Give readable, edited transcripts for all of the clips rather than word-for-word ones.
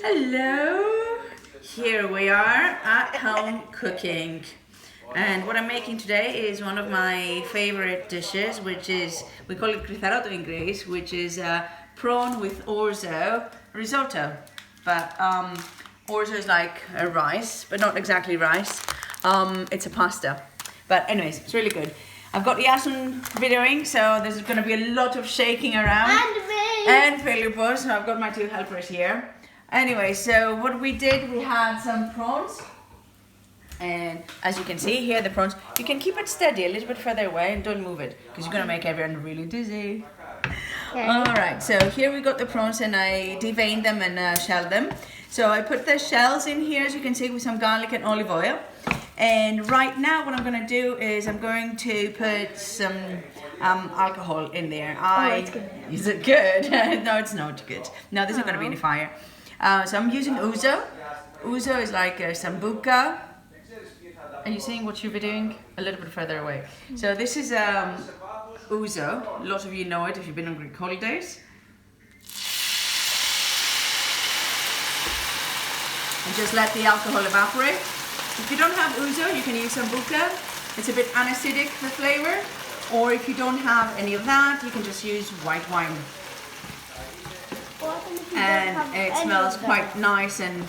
Hello! Here we are at home cooking. And what I'm making today is one of my favorite dishes, which is, we call it risotto in Greece, which is prawn with orzo risotto. But orzo is like a rice, but not exactly rice. It's a pasta. But anyways, it's really good. I've got Yasun videoing, so there's going to be a lot of shaking around. And Filippo, so I've got my two helpers here. Anyway, so what we did, we had some prawns. And as you can see here, the prawns, you can keep it steady a little bit further away and don't move it, because you're going to make everyone really dizzy. Okay. Alright, so here we got the prawns and I deveined them and shelled them. So I put the shells in here, as you can see, with some garlic and olive oil. And right now what I'm going to do is I'm going to put some alcohol in there. It's good. Is it good? No, it's not good. No, there's not going to be any fire. So I'm using ouzo. Ouzo is like sambuca. Are you seeing what you're doing? A little bit further away. So this is ouzo. A lot of you know it if you've been on Greek holidays. And just let the alcohol evaporate. If you don't have ouzo, you can use sambuca. It's a bit anacidic, the flavor. Or if you don't have any of that, you can just use white wine. And it smells quite nice and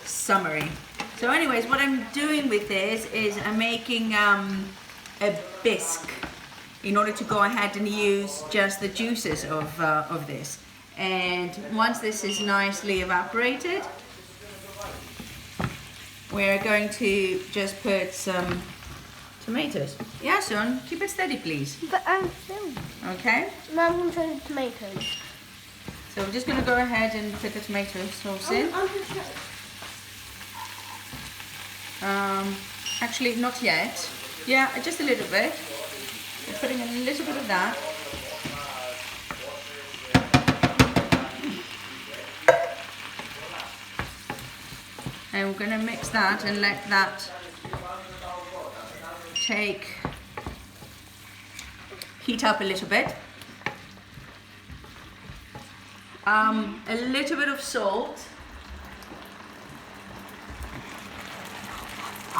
summery. So anyways, what I'm doing with this is I'm making a bisque in order to go ahead and use just the juices of this. And once this is nicely evaporated, we're going to just put some tomatoes. Yeah, son, keep it steady, please. But I'm filming. Okay. Now I'm going to try the tomatoes. So we're just going to go ahead and put the tomato sauce in. Actually, not yet. Yeah, just a little bit. We're putting a little bit of that. And we're going to mix that and let that heat up a little bit. A little bit of salt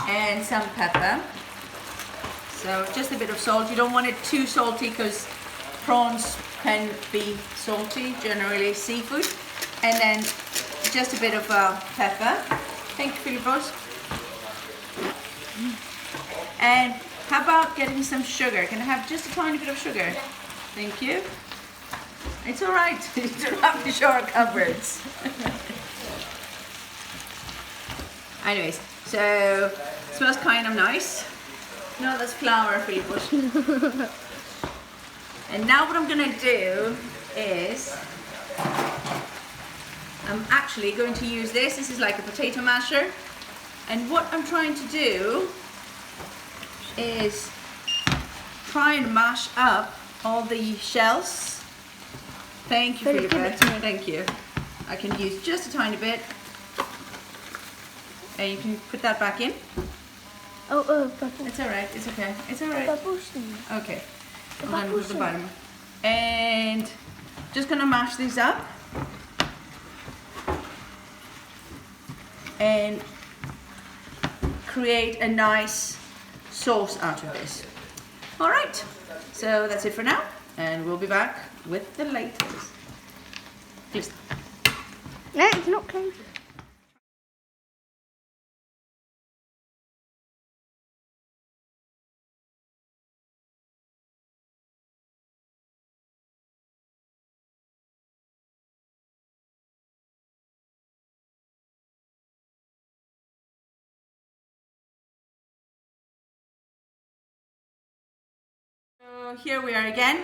and some pepper. So just a bit of salt. You don't want it too salty because prawns can be salty, generally seafood. And then just a bit of pepper. Thank you, Philippos. And how about getting some sugar? Can I have just a tiny bit of sugar? Thank you. It's all right. You don't have to show our cupboards. Anyways, so it smells kind of nice. No, that's flour, Philippos. And now what I'm gonna do is I'm actually going to use this. This is like a potato masher. And what I'm trying to do is try and mash up all the shells. Thank you, Philippa. Thank you. I can use just a tiny bit. And you can put that back in. Bubbles. It's alright, it's okay. It's alright. Bubbles. Okay. I'm going to go to the bottom. And just going to mash these up. And create a nice sauce out of this. Alright, so that's it for now. And we'll be back with the latest. Please. No, it's not closed. So here we are again,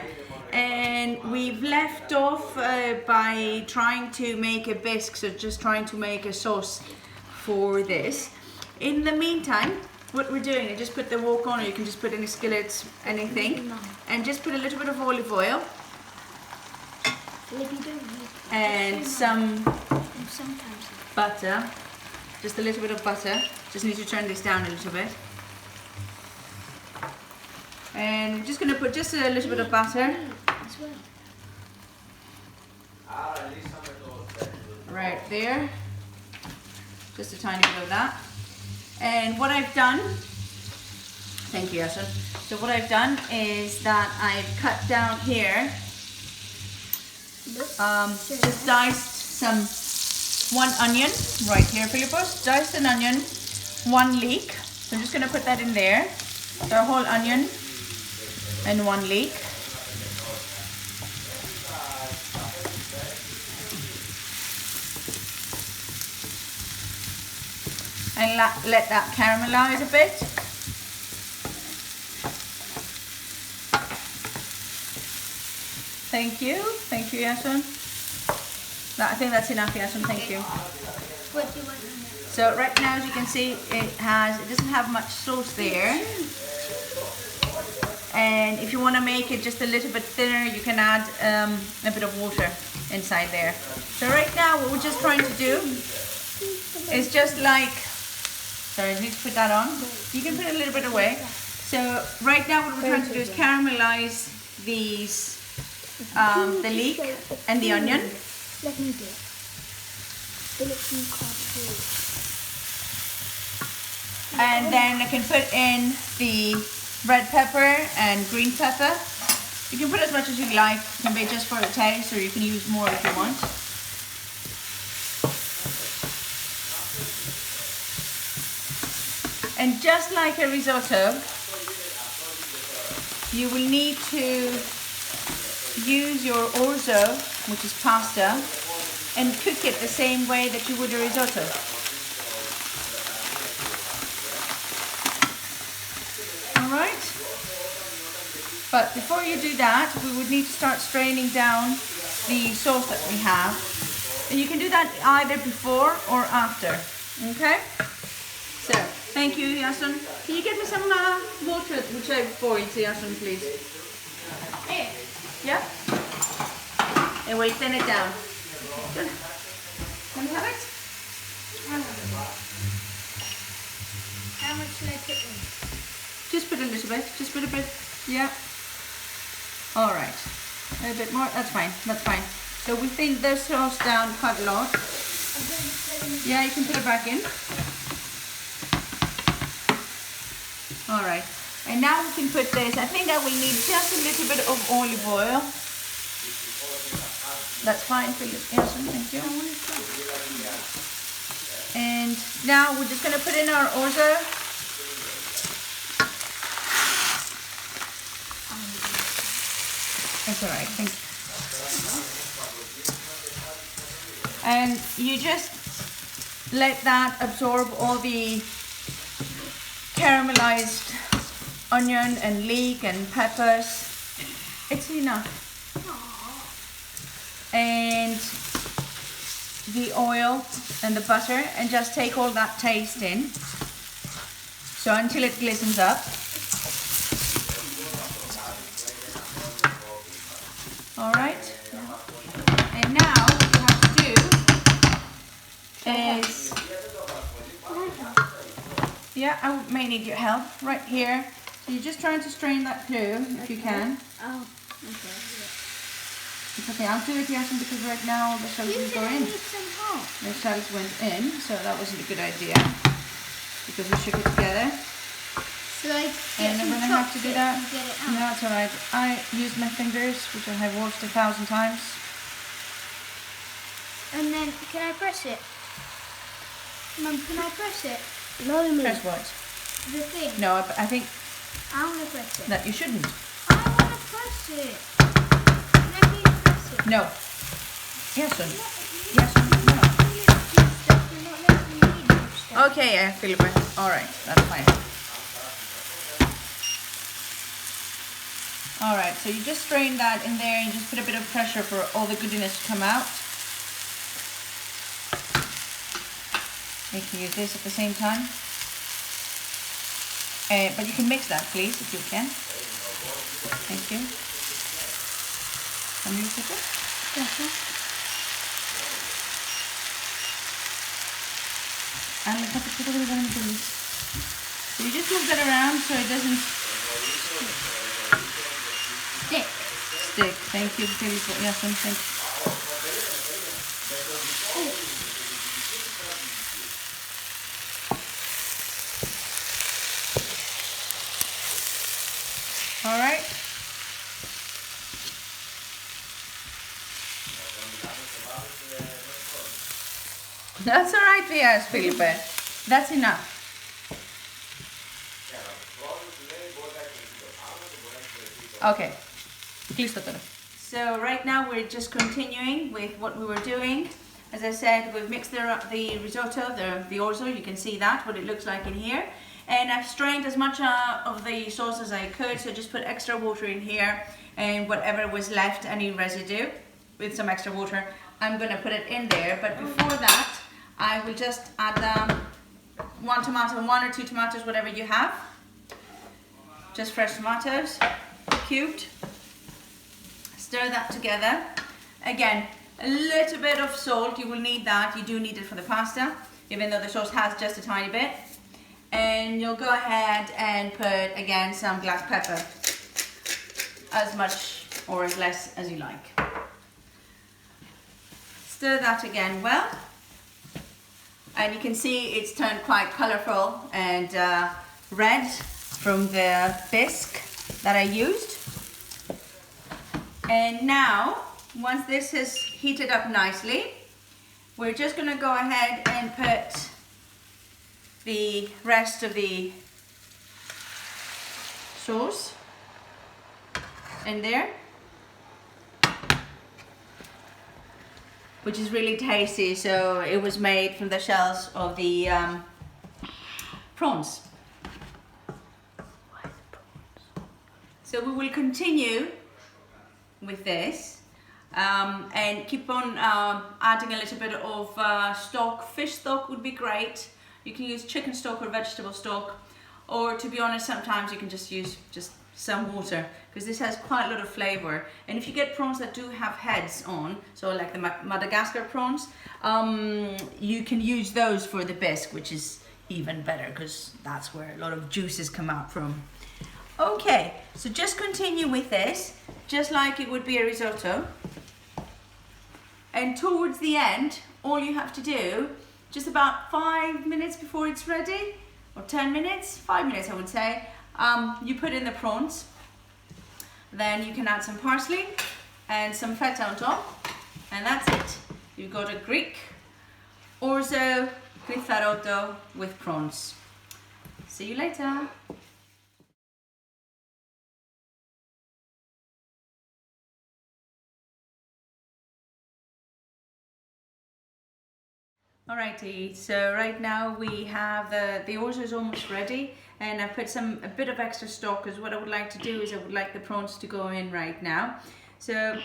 and we've left off by trying to make a bisque, so just trying to make a sauce for this. In the meantime, what we're doing is just put the wok on, or you can just put any skillets, anything, and just put a little bit of olive oil and some butter, just a little bit of butter. Just need to turn this down a little bit. And we're just going to put just a little bit of butter right there. Just a tiny bit of that. And what I've done, thank you, Yasun. So what I've done is that I've cut down here, just diced one onion right here, Philippos. Diced an onion, 1 leek. So I'm just going to put that in there. So a whole onion and 1 leek. And let that caramelize a bit. Thank you, Yasun. I think that's enough, Yasun. Thank you. What do you want? So right now, as you can see, it doesn't have much sauce there. And if you want to make it just a little bit thinner, you can add a bit of water inside there. So right now, what we're just trying to do is just like, sorry, I need to put that on. You can put it a little bit away. So right now, what we're trying to do is caramelize these, the leek and the onion. Let me do it. You can't do it. And then I can put in the red pepper and green pepper. You can put as much as you like. It can be just for the taste, or you can use more if you want. And just like a risotto, you will need to use your orzo, which is pasta, and cook it the same way that you would a risotto. Alright? But before you do that, we would need to start straining down the sauce that we have. And you can do that either before or after. Okay? So, thank you, Yasun. Can you get me some water which I've boiled, Yasun, please? Here. Yeah? And we'll thin it down. Good. Can we have it? How much should I put in? Just put a little bit. Just put a bit. Yeah. All right. A bit more. That's fine. That's fine. So we thin the sauce down quite a lot. Yeah, you can put it back in. All right. And now we can put this. I think I will need just a little bit of olive oil. That's fine, Philip. Yes, thank you. And now we're just going to put in our orzo. That's all right. Thank you. And you just let that absorb all the caramelized onion and leek and peppers. It's enough. And the oil and the butter, and just take all that taste in. So until it glistens up. All right. And now what you have to do is, yeah, I may need your help right here. So you're just trying to strain that through if you can. Oh, okay. It's okay, I'll do it, Yasin, because right now the shells will go in. The shells went in, so that wasn't a good idea because we shook it together. So and I'm gonna have to do that. No, that's alright. I used my fingers, which I have washed 1,000 times. And then, can I press it? Mum, can I press it? No, press what? The thing. No, I think I want to press it. that you shouldn't. I want to press it. Let me press it. No. Yasin. Yasin, no. Okay, I feel it. Alright, that's fine. Alright, so you just strain that in there and just put a bit of pressure for all the goodiness to come out. You can use this at the same time. But you can mix that, please, if you can. Thank you. Can you use it? Yes, sir. And you have to put it in the So you just move that around so it doesn't Stick. stick. Thank you, Philip. Yes, thank you. Oh. That's all right, yes, Felipe. That's enough. Okay. So right now we're just continuing with what we were doing. As I said, we've mixed the risotto, the orzo. You can see that, what it looks like in here. And I've strained as much of the sauce as I could, so just put extra water in here, and whatever was left, any residue, with some extra water, I'm gonna put it in there. But before that, I will just add one or two tomatoes, whatever you have. Just fresh tomatoes, cubed. Stir that together. Again, a little bit of salt, you will need that. You do need it for the pasta, even though the sauce has just a tiny bit. And you'll go ahead and put, again, some black pepper. As much or as less as you like. Stir that again well. And you can see it's turned quite colourful and red from the bisque that I used. And now, once this has heated up nicely, we're just going to go ahead and put the rest of the sauce in there, which is really tasty. So it was made from the shells of the prawns. So we will continue with this and keep on adding a little bit of stock. Fish stock would be great. You can use chicken stock or vegetable stock, or to be honest, sometimes you can just use some water, because this has quite a lot of flavor. And if you get prawns that do have heads on, so like the Madagascar prawns, you can use those for the bisque, which is even better, because that's where a lot of juices come out from. Okay, so just continue with this, just like it would be a risotto. And towards the end, all you have to do, just about 5 minutes before it's ready, or 10 minutes, 5 minutes I would say, you put in the prawns. Then you can add some parsley and some feta on top, and that's it. You've got a Greek orzo risotto with prawns. See you later. Alrighty, so right now we have the orzo is almost ready, and I put a bit of extra stock, because what I would like to do is I would like the prawns to go in right now. So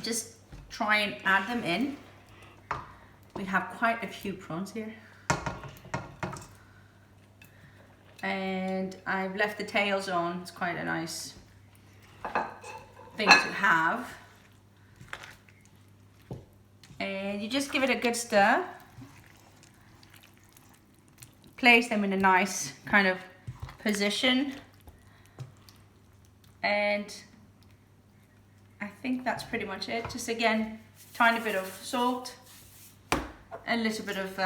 just try and add them in. We have quite a few prawns here. And I've left the tails on. It's quite a nice thing to have. And you just give it a good stir. Place them in a nice kind of position, and I think that's pretty much it. Just again, tiny bit of salt, a little bit of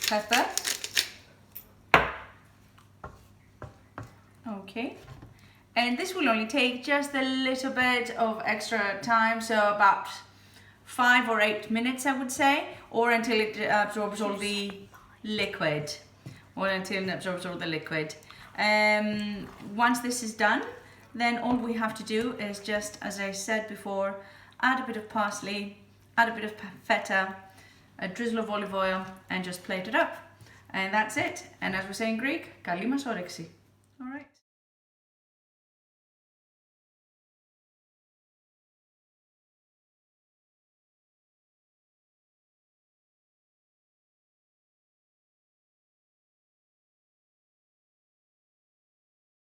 pepper. Okay, and this will only take just a little bit of extra time, so about 5 or 8 minutes I would say, or until it absorbs all the liquid. Once this is done, then all we have to do is just, as I said before, add a bit of parsley, add a bit of feta, a drizzle of olive oil, and just plate it up. And that's it. And as we say in Greek, kalli mas όρεξη. All right.